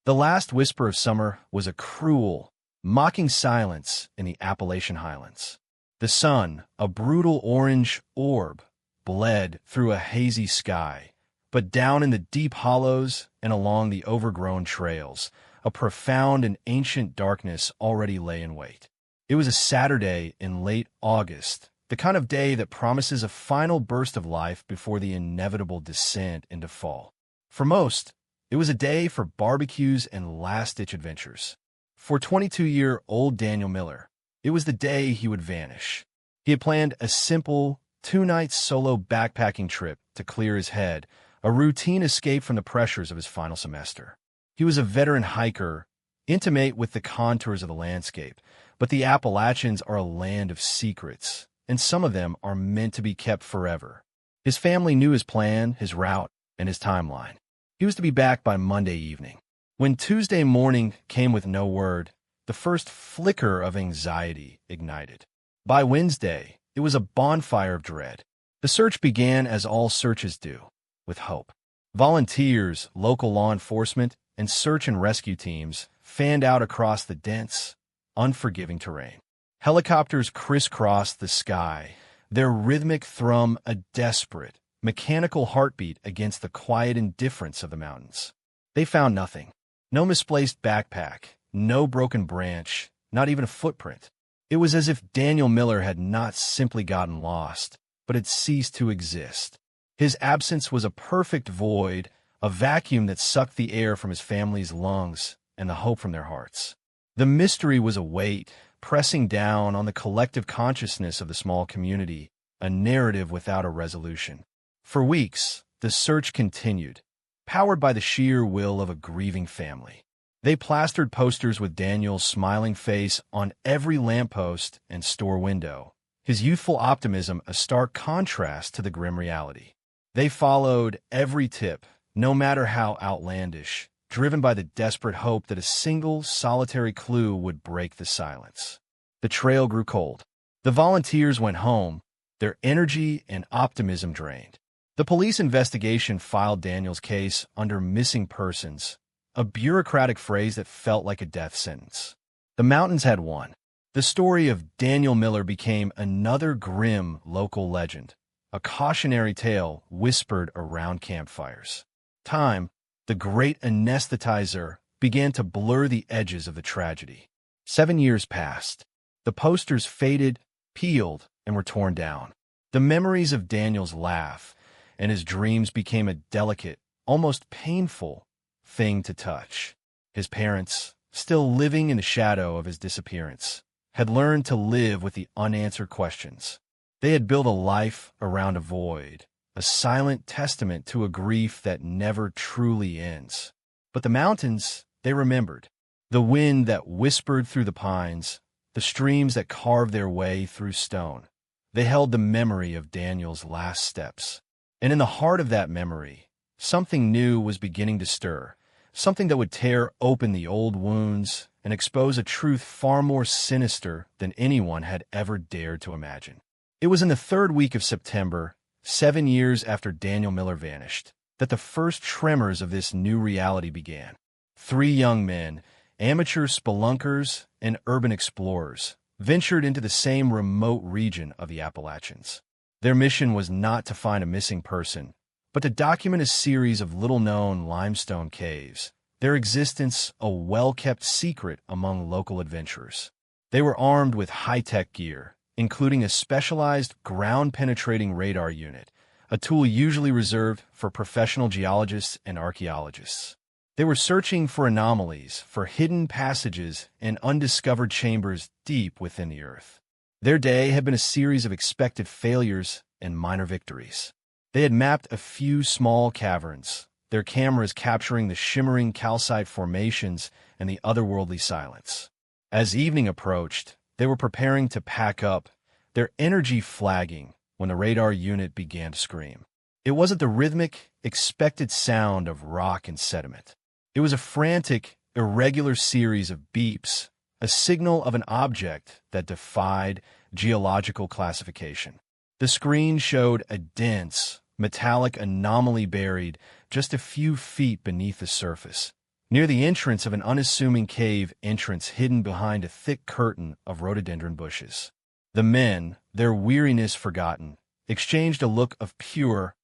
The last whisper of summer was a cruel, mocking silence in the Appalachian highlands. The sun, a brutal orange orb, bled through a hazy sky, but down in the deep hollows and along the overgrown trails, a profound and ancient darkness already lay in wait. It was a Saturday in late August, the kind of day that promises a final burst of life before the inevitable descent into fall. For most, it was a day for barbecues and last-ditch adventures. For 22-year-old Daniel Miller, it was the day he would vanish. He had planned a simple, two-night solo backpacking trip to clear his head, a routine escape from the pressures of his final semester. He was a veteran hiker, intimate with the contours of the landscape, but the Appalachians are a land of secrets, and some of them are meant to be kept forever. His family knew his plan, his route, and his timeline. He was to be back by Monday evening. When Tuesday morning came with no word, the first flicker of anxiety ignited. By Wednesday, it was a bonfire of dread. The search began as all searches do, with hope. Volunteers, local law enforcement, and search and rescue teams fanned out across the dense, unforgiving terrain. Helicopters crisscrossed the sky, their rhythmic thrum a desperate, mechanical heartbeat against the quiet indifference of the mountains. They found nothing. No misplaced backpack, no broken branch, not even a footprint. It was as if Daniel Miller had not simply gotten lost, but had ceased to exist. His absence was a perfect void, a vacuum that sucked the air from his family's lungs and the hope from their hearts. The mystery was a weight, pressing down on the collective consciousness of the small community, a narrative without a resolution. For weeks, the search continued, powered by the sheer will of a grieving family. They plastered posters with Daniel's smiling face on every lamppost and store window, his youthful optimism a stark contrast to the grim reality. They followed every tip, no matter how outlandish, driven by the desperate hope that a single, solitary clue would break the silence. The trail grew cold. The volunteers went home, their energy and optimism drained. The police investigation filed Daniel's case under missing persons, a bureaucratic phrase that felt like a death sentence. The mountains had won. The story of Daniel Miller became another grim local legend, a cautionary tale whispered around campfires. Time, the great anesthetizer, began to blur the edges of the tragedy. 7 years passed. The posters faded, peeled, and were torn down. The memories of Daniel's laugh and his dreams became a delicate, almost painful thing to touch. His parents, still living in the shadow of his disappearance, had learned to live with the unanswered questions. They had built a life around a void, a silent testament to a grief that never truly ends. But the mountains, they remembered. The wind that whispered through the pines, the streams that carved their way through stone. They held the memory of Daniel's last steps. And in the heart of that memory, something new was beginning to stir, something that would tear open the old wounds and expose a truth far more sinister than anyone had ever dared to imagine. It was in the third week of September, 7 years after Daniel Miller vanished, that the first tremors of this new reality began. 3 young men, amateur spelunkers and urban explorers, ventured into the same remote region of the Appalachians. Their mission was not to find a missing person, but to document a series of little-known limestone caves, their existence a well-kept secret among local adventurers. They were armed with high-tech gear, including a specialized ground-penetrating radar unit, a tool usually reserved for professional geologists and archaeologists. They were searching for anomalies, for hidden passages and undiscovered chambers deep within the earth. Their day had been a series of expected failures and minor victories. They had mapped a few small caverns, their cameras capturing the shimmering calcite formations and the otherworldly silence. As evening approached, they were preparing to pack up, their energy flagging when the radar unit began to scream. It wasn't the rhythmic, expected sound of rock and sediment. It was a frantic, irregular series of beeps, a signal of an object that defied geological classification. The screen showed a dense, metallic anomaly buried just a few feet beneath the surface, near the entrance of an unassuming cave entrance hidden behind a thick curtain of rhododendron bushes. The men, their weariness forgotten, exchanged a look of pure,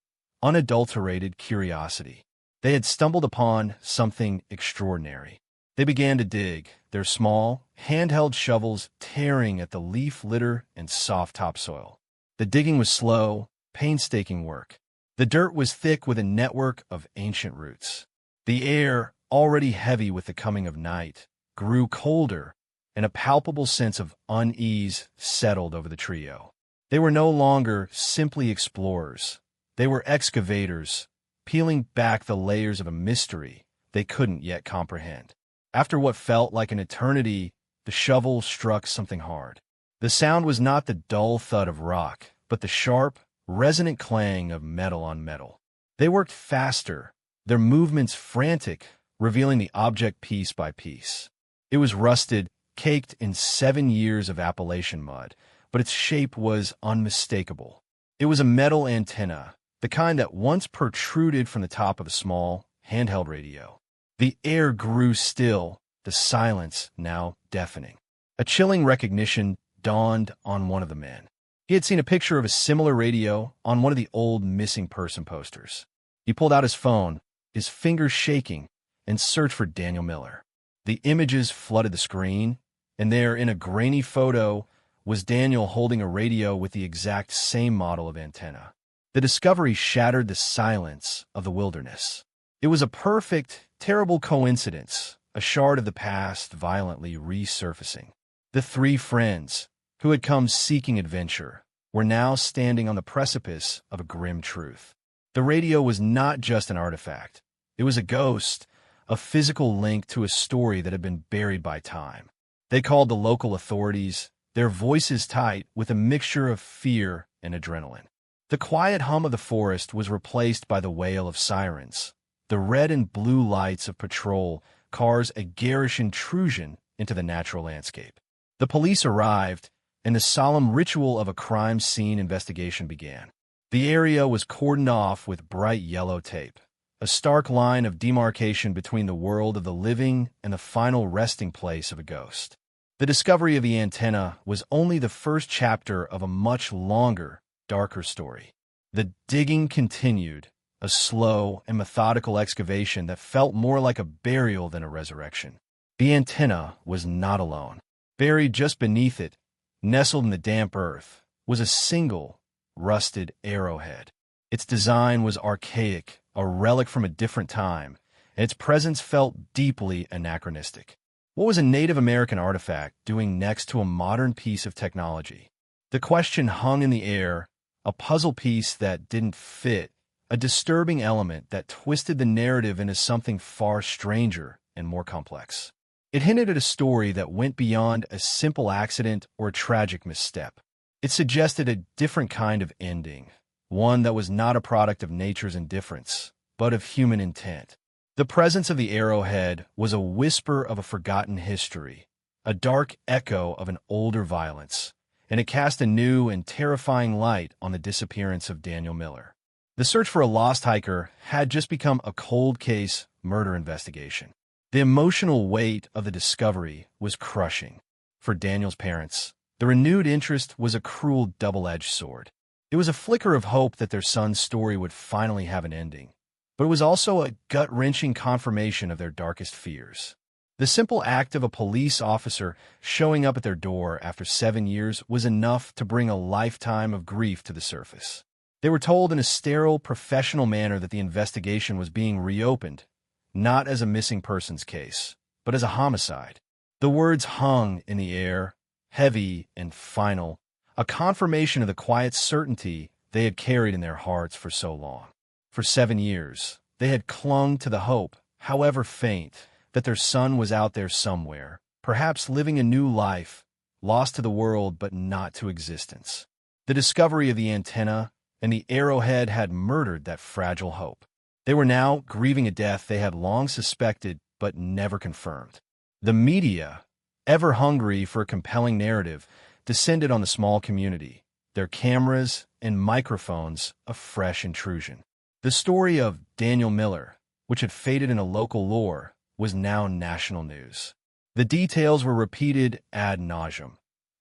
unadulterated curiosity. They had stumbled upon something extraordinary. They began to dig, their small, handheld shovels tearing at the leaf litter and soft topsoil. The digging was slow, painstaking work. The dirt was thick with a network of ancient roots. The air, already heavy with the coming of night, grew colder, and a palpable sense of unease settled over the trio. They were no longer simply explorers. They were excavators, peeling back the layers of a mystery they couldn't yet comprehend. After what felt like an eternity, the shovel struck something hard. The sound was not the dull thud of rock, but the sharp, resonant clang of metal on metal. They worked faster, their movements frantic, revealing the object piece by piece. It was rusted, caked in 7 years of Appalachian mud, but its shape was unmistakable. It was a metal antenna, the kind that once protruded from the top of a small, handheld radio. The air grew still, the silence now deafening. A chilling recognition dawned on one of the men. He had seen a picture of a similar radio on one of the old missing person posters. He pulled out his phone, his fingers shaking, and searched for Daniel Miller. The images flooded the screen, and there, in a grainy photo, was Daniel holding a radio with the exact same model of antenna. The discovery shattered the silence of the wilderness. It was a perfect, terrible coincidence, a shard of the past violently resurfacing. The three friends, who had come seeking adventure, were now standing on the precipice of a grim truth. The radio was not just an artifact. It was a ghost, a physical link to a story that had been buried by time. They called the local authorities, their voices tight with a mixture of fear and adrenaline. The quiet hum of the forest was replaced by the wail of sirens, the red and blue lights of patrol cars, a garish intrusion into the natural landscape. The police arrived, and the solemn ritual of a crime scene investigation began. The area was cordoned off with bright yellow tape, a stark line of demarcation between the world of the living and the final resting place of a ghost. The discovery of the antenna was only the first chapter of a much longer, darker story. The digging continued, a slow and methodical excavation that felt more like a burial than a resurrection. The antenna was not alone. Buried just beneath it, nestled in the damp earth, was a single, rusted arrowhead. Its design was archaic, a relic from a different time, and its presence felt deeply anachronistic. What was a Native American artifact doing next to a modern piece of technology? The question hung in the air, a puzzle piece that didn't fit, a disturbing element that twisted the narrative into something far stranger and more complex. It hinted at a story that went beyond a simple accident or a tragic misstep. It suggested a different kind of ending, one that was not a product of nature's indifference, but of human intent. The presence of the arrowhead was a whisper of a forgotten history, a dark echo of an older violence, and it cast a new and terrifying light on the disappearance of Daniel Miller. The search for a lost hiker had just become a cold case murder investigation. The emotional weight of the discovery was crushing. For Daniel's parents, the renewed interest was a cruel double-edged sword. It was a flicker of hope that their son's story would finally have an ending, but it was also a gut-wrenching confirmation of their darkest fears. The simple act of a police officer showing up at their door after 7 years was enough to bring a lifetime of grief to the surface. They were told in a sterile, professional manner that the investigation was being reopened, not as a missing persons case, but as a homicide. The words hung in the air, heavy and final, a confirmation of the quiet certainty they had carried in their hearts for so long. For 7 years, they had clung to the hope, however faint, that their son was out there somewhere, perhaps living a new life, lost to the world but not to existence. The discovery of the antenna and the arrowhead had murdered that fragile hope. They were now grieving a death they had long suspected but never confirmed. The media, ever hungry for a compelling narrative, descended on the small community, their cameras and microphones a fresh intrusion. The story of Daniel Miller, which had faded in a local lore, was now national news. The details were repeated ad nauseum.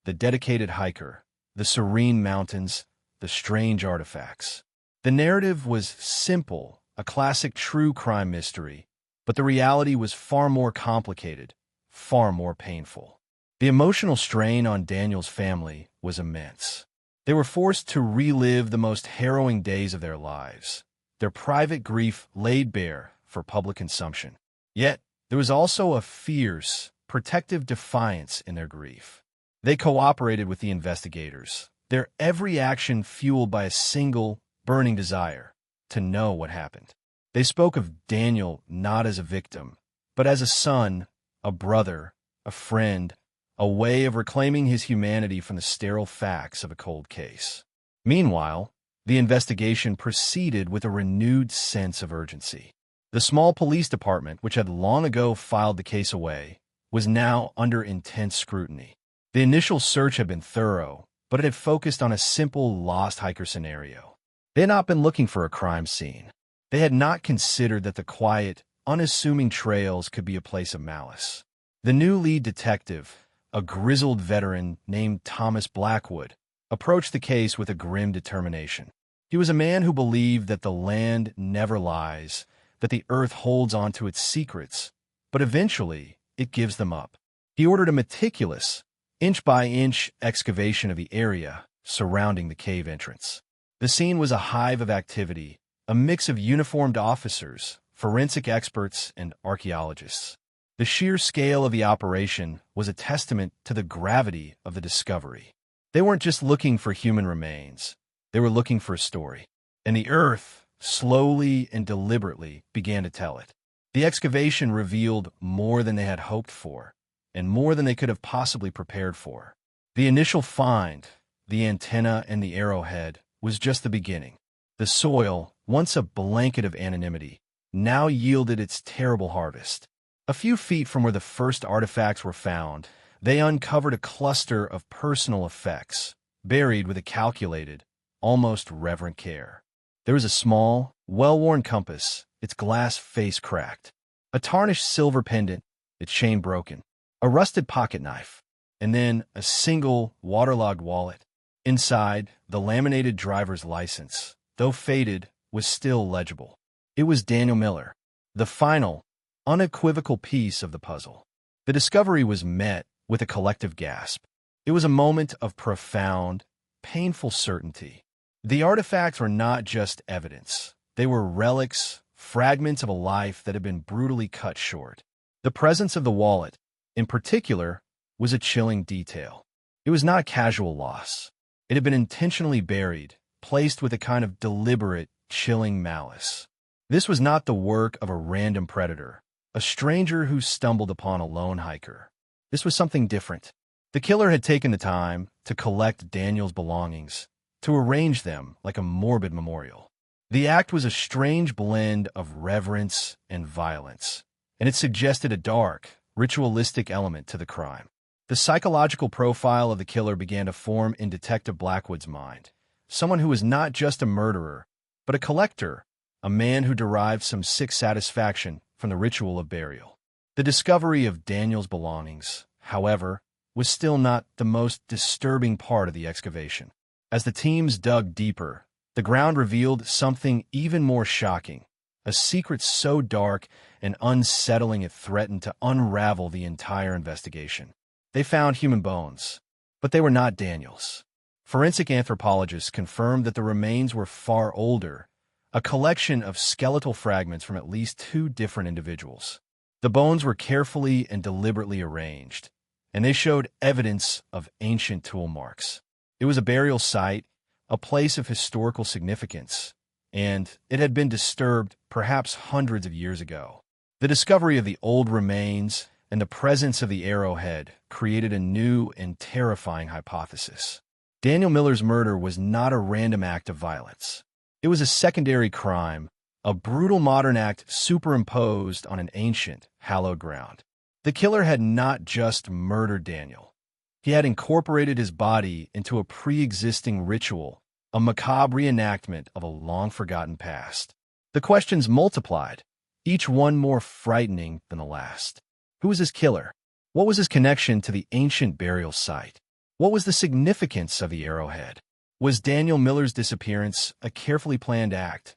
The dedicated hiker, the serene mountains, the strange artifacts. The narrative was simple, a classic true crime mystery, but the reality was far more complicated, far more painful. The emotional strain on Daniel's family was immense. They were forced to relive the most harrowing days of their lives, their private grief laid bare for public consumption. Yet, there was also a fierce, protective defiance in their grief. They cooperated with the investigators, their every action fueled by a single, burning desire to know what happened. They spoke of Daniel not as a victim, but as a son, a brother, a friend, a way of reclaiming his humanity from the sterile facts of a cold case. Meanwhile, the investigation proceeded with a renewed sense of urgency. The small police department, which had long ago filed the case away, was now under intense scrutiny. The initial search had been thorough, but it had focused on a simple lost hiker scenario. They had not been looking for a crime scene. They had not considered that the quiet, unassuming trails could be a place of malice. The new lead detective, a grizzled veteran named Thomas Blackwood, approached the case with a grim determination. He was a man who believed that the land never lies, that the earth holds on to its secrets, but eventually it gives them up. He ordered a meticulous, inch-by-inch excavation of the area surrounding the cave entrance. The scene was a hive of activity, a mix of uniformed officers, forensic experts, and archaeologists. The sheer scale of the operation was a testament to the gravity of the discovery. They weren't just looking for human remains. They were looking for a story. And the earth, slowly and deliberately, began to tell it. The excavation revealed more than they had hoped for, and more than they could have possibly prepared for. The initial find, the antenna and the arrowhead, was just the beginning. The soil, once a blanket of anonymity, now yielded its terrible harvest. A few feet from where the first artifacts were found, they uncovered a cluster of personal effects, buried with a calculated, almost reverent care. There was a small, well-worn compass, its glass face cracked, a tarnished silver pendant, its chain broken, a rusted pocket knife, and then a single, waterlogged wallet. Inside, the laminated driver's license, though faded, was still legible. It was Daniel Miller, the final, unequivocal piece of the puzzle. The discovery was met with a collective gasp. It was a moment of profound, painful certainty. The artifacts were not just evidence. They were relics, fragments of a life that had been brutally cut short. The presence of the wallet, in particular, was a chilling detail. It was not a casual loss. It had been intentionally buried, placed with a kind of deliberate, chilling malice. This was not the work of a random predator, a stranger who stumbled upon a lone hiker. This was something different. The killer had taken the time to collect Daniel's belongings, to arrange them like a morbid memorial. The act was a strange blend of reverence and violence, and it suggested a dark, ritualistic element to the crime. The psychological profile of the killer began to form in Detective Blackwood's mind. Someone who was not just a murderer, but a collector, a man who derived some sick satisfaction from the ritual of burial. The discovery of Daniel's belongings, however, was still not the most disturbing part of the excavation. As the teams dug deeper, the ground revealed something even more shocking, a secret so dark and unsettling it threatened to unravel the entire investigation. They found human bones, but they were not Daniel's. Forensic anthropologists confirmed that the remains were far older, a collection of skeletal fragments from at least 2 different individuals. The bones were carefully and deliberately arranged, and they showed evidence of ancient tool marks. It was a burial site, a place of historical significance, and it had been disturbed perhaps hundreds of years ago. The discovery of the old remains and the presence of the arrowhead created a new and terrifying hypothesis. Daniel Miller's murder was not a random act of violence. It was a secondary crime, a brutal modern act superimposed on an ancient, hallowed ground. The killer had not just murdered Daniel. He had incorporated his body into a pre-existing ritual, a macabre reenactment of a long-forgotten past. The questions multiplied. each one more frightening than the last. Who was his killer? What was his connection to the ancient burial site? What was the significance of the arrowhead? Was Daniel Miller's disappearance a carefully planned act?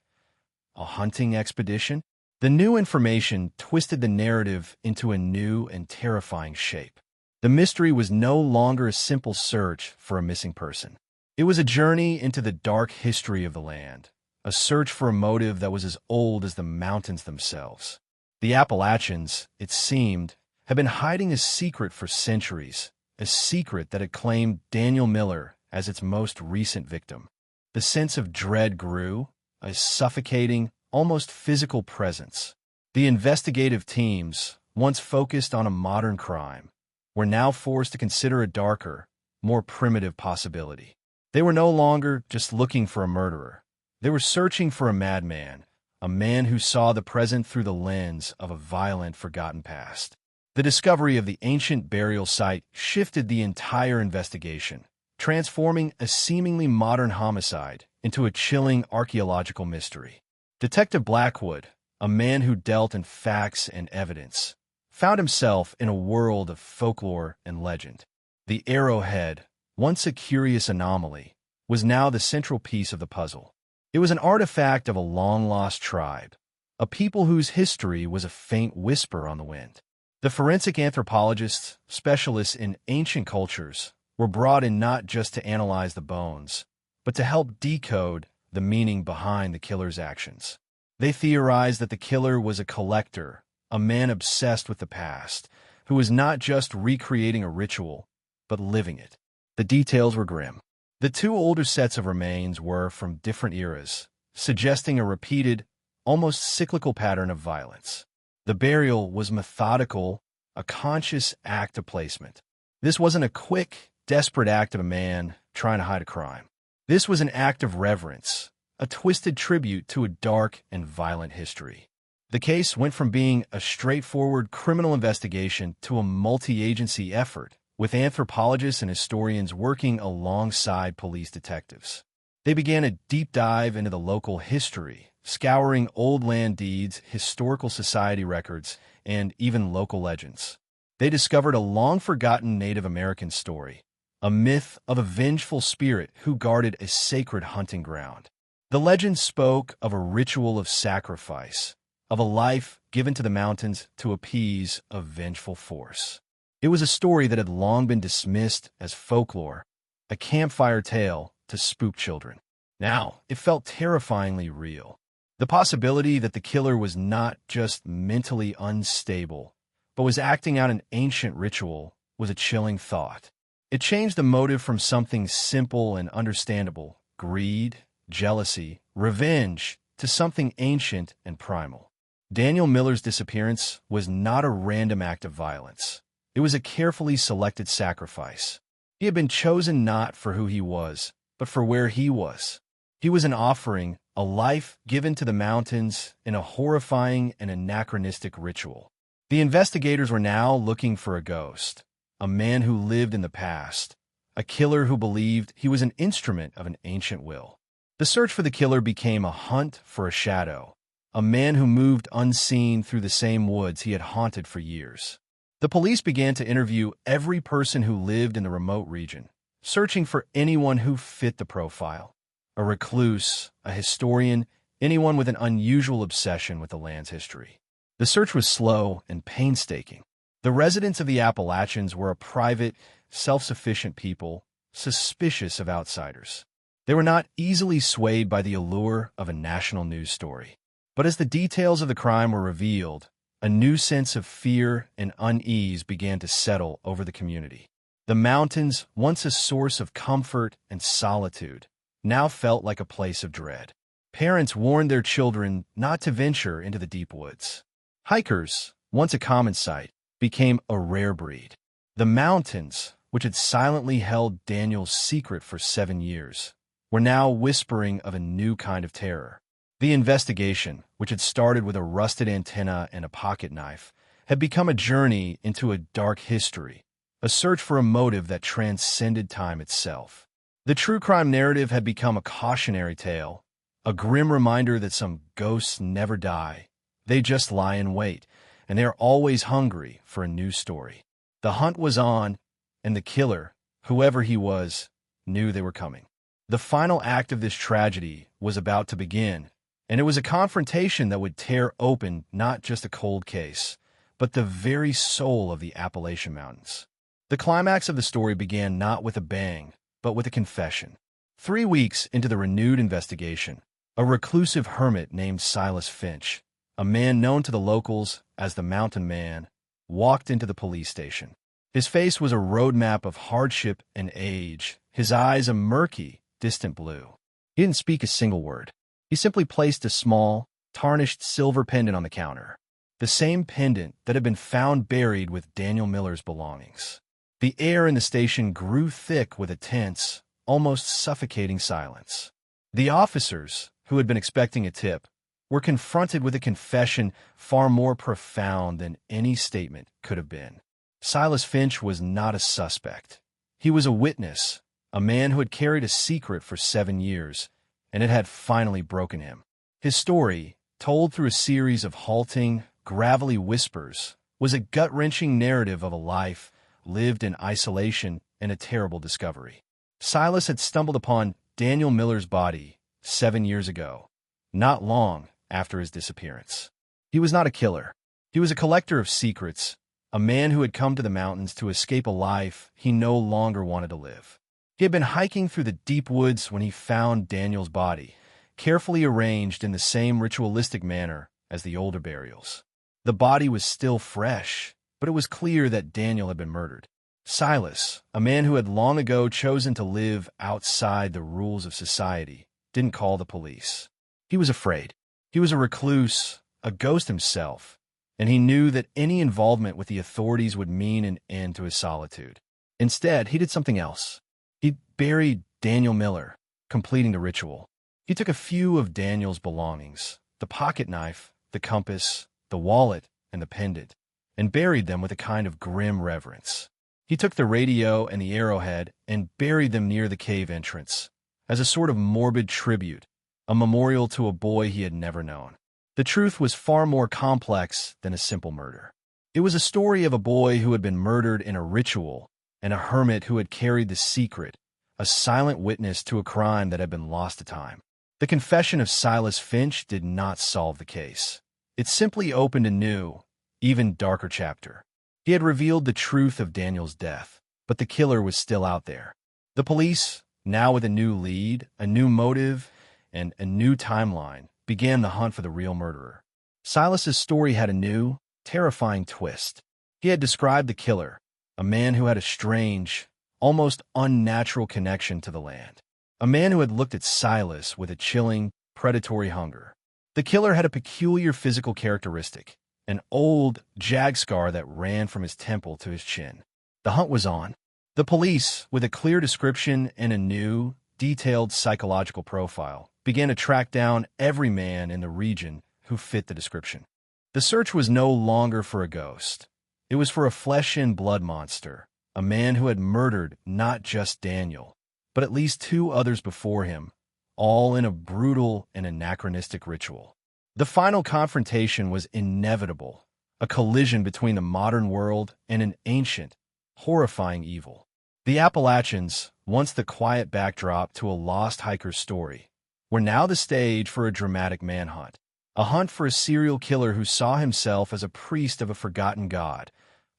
A hunting expedition? The new information twisted the narrative into a new and terrifying shape. The mystery was no longer a simple search for a missing person. It was a journey into the dark history of the land, a search for a motive that was as old as the mountains themselves. The Appalachians, it seemed, had been hiding a secret for centuries, a secret that had claimed Daniel Miller as its most recent victim. The sense of dread grew, a suffocating, almost physical presence. The investigative teams, once focused on a modern crime, were now forced to consider a darker, more primitive possibility. They were no longer just looking for a murderer. They were searching for a madman, a man who saw the present through the lens of a violent, forgotten past. The discovery of the ancient burial site shifted the entire investigation, transforming a seemingly modern homicide into a chilling archaeological mystery. Detective Blackwood, a man who dealt in facts and evidence, found himself in a world of folklore and legend. The arrowhead, once a curious anomaly, was now the central piece of the puzzle. It was an artifact of a long-lost tribe, a people whose history was a faint whisper on the wind. The forensic anthropologists, specialists in ancient cultures, were brought in not just to analyze the bones, but to help decode the meaning behind the killer's actions. They theorized that the killer was a collector, a man obsessed with the past, who was not just recreating a ritual, but living it. The details were grim. The two older sets of remains were from different eras, suggesting a repeated, almost cyclical pattern of violence. The burial was methodical, a conscious act of placement. This wasn't a quick, desperate act of a man trying to hide a crime. This was an act of reverence, a twisted tribute to a dark and violent history. The case went from being a straightforward criminal investigation to a multi-agency effort, with anthropologists and historians working alongside police detectives. They began a deep dive into the local history, scouring old land deeds, historical society records, and even local legends. They discovered a long-forgotten Native American story, a myth of a vengeful spirit who guarded a sacred hunting ground. The legend spoke of a ritual of sacrifice, of a life given to the mountains to appease a vengeful force. It was a story that had long been dismissed as folklore, a campfire tale to spook children. Now, it felt terrifyingly real. The possibility that the killer was not just mentally unstable, but was acting out an ancient ritual was a chilling thought. It changed the motive from something simple and understandable, greed, jealousy, revenge, to something ancient and primal. Daniel Miller's disappearance was not a random act of violence. It was a carefully selected sacrifice. He had been chosen not for who he was, but for where he was. He was an offering, a life given to the mountains in a horrifying and anachronistic ritual. The investigators were now looking for a ghost, a man who lived in the past, a killer who believed he was an instrument of an ancient will. The search for the killer became a hunt for a shadow, a man who moved unseen through the same woods he had haunted for years. The police began to interview every person who lived in the remote region, searching for anyone who fit the profile. A recluse, a historian, anyone with an unusual obsession with the land's history. The search was slow and painstaking. The residents of the Appalachians were a private, self-sufficient people, suspicious of outsiders. They were not easily swayed by the allure of a national news story. But as the details of the crime were revealed, a new sense of fear and unease began to settle over the community. The mountains, once a source of comfort and solitude, now felt like a place of dread. Parents warned their children not to venture into the deep woods. Hikers, once a common sight, became a rare breed. The mountains, which had silently held Daniel's secret for 7 years, were now whispering of a new kind of terror. The investigation, which had started with a rusted antenna and a pocket knife, had become a journey into a dark history, a search for a motive that transcended time itself. The true crime narrative had become a cautionary tale, a grim reminder that some ghosts never die, They just lie in wait, and they are always hungry for a new story. The hunt was on, and the killer, whoever he was, knew they were coming. The final act of this tragedy was about to begin, and it was a confrontation that would tear open not just a cold case, but the very soul of the Appalachian Mountains. The climax of the story began not with a bang, but with a confession. 3 weeks into the renewed investigation, a reclusive hermit named Silas Finch, a man known to the locals as the Mountain Man, walked into the police station. His face was a roadmap of hardship and age, his eyes a murky, distant blue. He didn't speak a single word. He simply placed a small, tarnished silver pendant on the counter, the same pendant that had been found buried with Daniel Miller's belongings. The air in the station grew thick with a tense, almost suffocating silence. The officers, who had been expecting a tip, were confronted with a confession far more profound than any statement could have been. Silas Finch was not a suspect. He was a witness, a man who had carried a secret for 7 years, and it had finally broken him. His story, told through a series of halting, gravelly whispers, was a gut-wrenching narrative of a life lived in isolation and a terrible discovery. Silas had stumbled upon Daniel Miller's body 7 years ago, not long after his disappearance. He was not a killer. He was a collector of secrets, a man who had come to the mountains to escape a life he no longer wanted to live. He had been hiking through the deep woods when he found Daniel's body, carefully arranged in the same ritualistic manner as the older burials. The body was still fresh, but it was clear that Daniel had been murdered. Silas, a man who had long ago chosen to live outside the rules of society, didn't call the police. He was afraid. He was a recluse, a ghost himself, and he knew that any involvement with the authorities would mean an end to his solitude. Instead, he did something else. He buried Daniel Miller, completing the ritual. He took a few of Daniel's belongings, the pocket knife, the compass, the wallet, and the pendant, and buried them with a kind of grim reverence. He took the radio and the arrowhead and buried them near the cave entrance, as a sort of morbid tribute, a memorial to a boy he had never known. The truth was far more complex than a simple murder. It was a story of a boy who had been murdered in a ritual and a hermit who had carried the secret, a silent witness to a crime that had been lost to time. The confession of Silas Finch did not solve the case. It simply opened a new, even darker chapter. He had revealed the truth of Daniel's death, but the killer was still out there. The police, now with a new lead, a new motive, and a new timeline, began the hunt for the real murderer. Silas's story had a new, terrifying twist. He had described the killer, a man who had a strange, almost unnatural connection to the land. A man who had looked at Silas with a chilling, predatory hunger. The killer had a peculiar physical characteristic, an old jag scar that ran from his temple to his chin. The hunt was on. The police, with a clear description and a new, detailed psychological profile, began to track down every man in the region who fit the description. The search was no longer for a ghost. It was for a flesh and blood monster, a man who had murdered not just Daniel, but at least 2 others before him, all in a brutal and anachronistic ritual. The final confrontation was inevitable, a collision between the modern world and an ancient, horrifying evil. The Appalachians, once the quiet backdrop to a lost hiker's story, were now the stage for a dramatic manhunt, a hunt for a serial killer who saw himself as a priest of a forgotten god,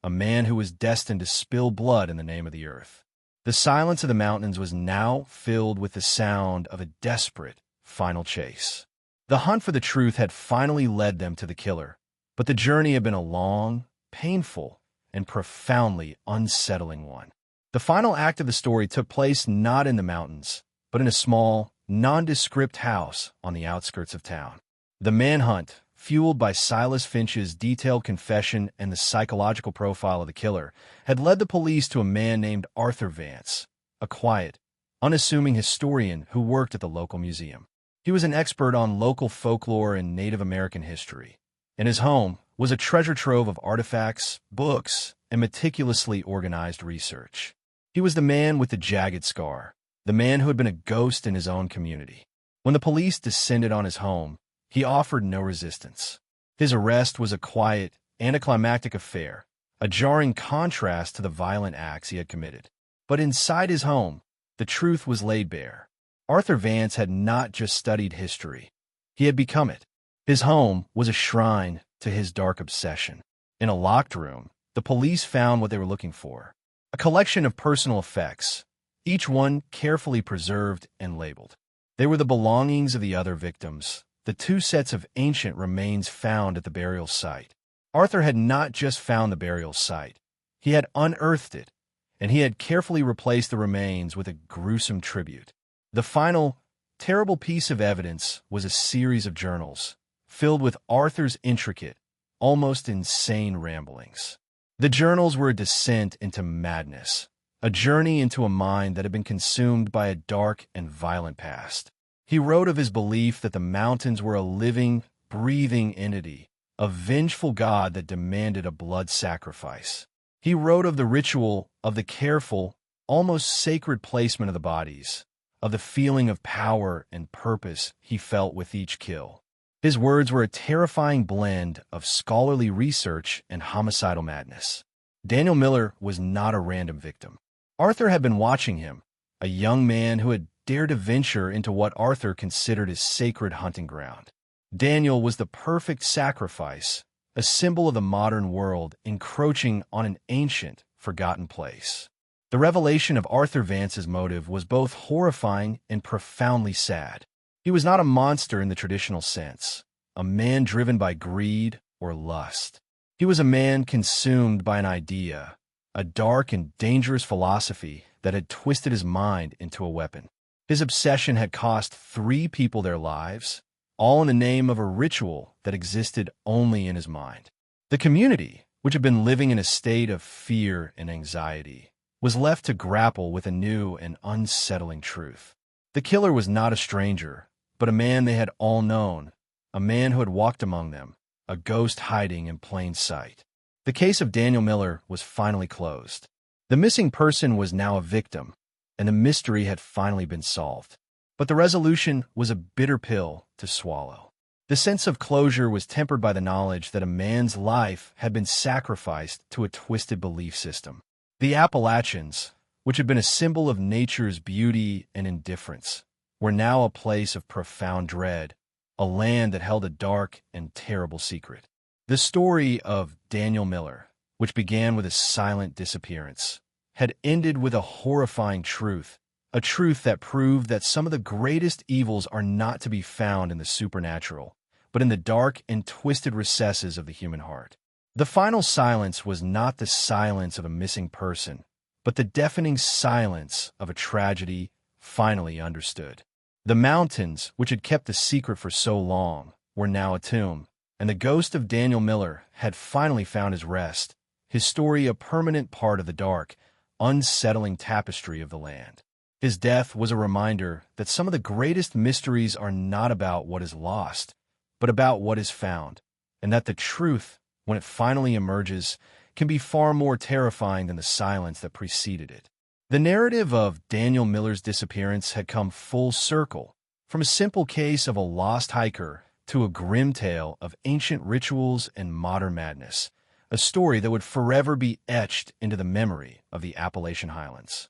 a man who was destined to spill blood in the name of the earth. The silence of the mountains was now filled with the sound of a desperate, final chase. The hunt for the truth had finally led them to the killer, but the journey had been a long, painful, and profoundly unsettling one. The final act of the story took place not in the mountains, but in a small, nondescript house on the outskirts of town. The manhunt, fueled by Silas Finch's detailed confession and the psychological profile of the killer, had led the police to a man named Arthur Vance, a quiet, unassuming historian who worked at the local museum. He was an expert on local folklore and Native American history. In his home was a treasure trove of artifacts, books, and meticulously organized research. He was the man with the jagged scar, the man who had been a ghost in his own community. When the police descended on his home, he offered no resistance. His arrest was a quiet, anticlimactic affair, a jarring contrast to the violent acts he had committed. But inside his home, the truth was laid bare. Arthur Vance had not just studied history. He had become it. His home was a shrine to his dark obsession. In a locked room, the police found what they were looking for: a collection of personal effects, each one carefully preserved and labeled. They were the belongings of the other victims, the two sets of ancient remains found at the burial site. Arthur had not just found the burial site. He had unearthed it, and he had carefully replaced the remains with a gruesome tribute. The final, terrible piece of evidence was a series of journals, filled with Arthur's intricate, almost insane ramblings. The journals were a descent into madness, a journey into a mind that had been consumed by a dark and violent past. He wrote of his belief that the mountains were a living, breathing entity, a vengeful god that demanded a blood sacrifice. He wrote of the ritual, of the careful, almost sacred placement of the bodies, of the feeling of power and purpose he felt with each kill. His words were a terrifying blend of scholarly research and homicidal madness. Daniel Miller was not a random victim. Arthur had been watching him, a young man who had dared to venture into what Arthur considered his sacred hunting ground. Daniel was the perfect sacrifice, a symbol of the modern world encroaching on an ancient, forgotten place. The revelation of Arthur Vance's motive was both horrifying and profoundly sad. He was not a monster in the traditional sense, a man driven by greed or lust. He was a man consumed by an idea, a dark and dangerous philosophy that had twisted his mind into a weapon. His obsession had cost 3 people their lives, all in the name of a ritual that existed only in his mind. The community, which had been living in a state of fear and anxiety, was left to grapple with a new and unsettling truth. The killer was not a stranger, but a man they had all known, a man who had walked among them, a ghost hiding in plain sight. The case of Daniel Miller was finally closed. The missing person was now a victim, and the mystery had finally been solved. But the resolution was a bitter pill to swallow. The sense of closure was tempered by the knowledge that a man's life had been sacrificed to a twisted belief system. The Appalachians, which had been a symbol of nature's beauty and indifference, were now a place of profound dread, a land that held a dark and terrible secret. The story of Daniel Miller, which began with a silent disappearance, had ended with a horrifying truth, a truth that proved that some of the greatest evils are not to be found in the supernatural, but in the dark and twisted recesses of the human heart. The final silence was not the silence of a missing person, but the deafening silence of a tragedy finally understood. The mountains, which had kept the secret for so long, were now a tomb, and the ghost of Daniel Miller had finally found his rest, his story a permanent part of the dark, unsettling tapestry of the land. His death was a reminder that some of the greatest mysteries are not about what is lost, but about what is found, and that the truth, when it finally emerges, can be far more terrifying than the silence that preceded it. The narrative of Daniel Miller's disappearance had come full circle, from a simple case of a lost hiker to a grim tale of ancient rituals and modern madness, a story that would forever be etched into the memory of the Appalachian Highlands.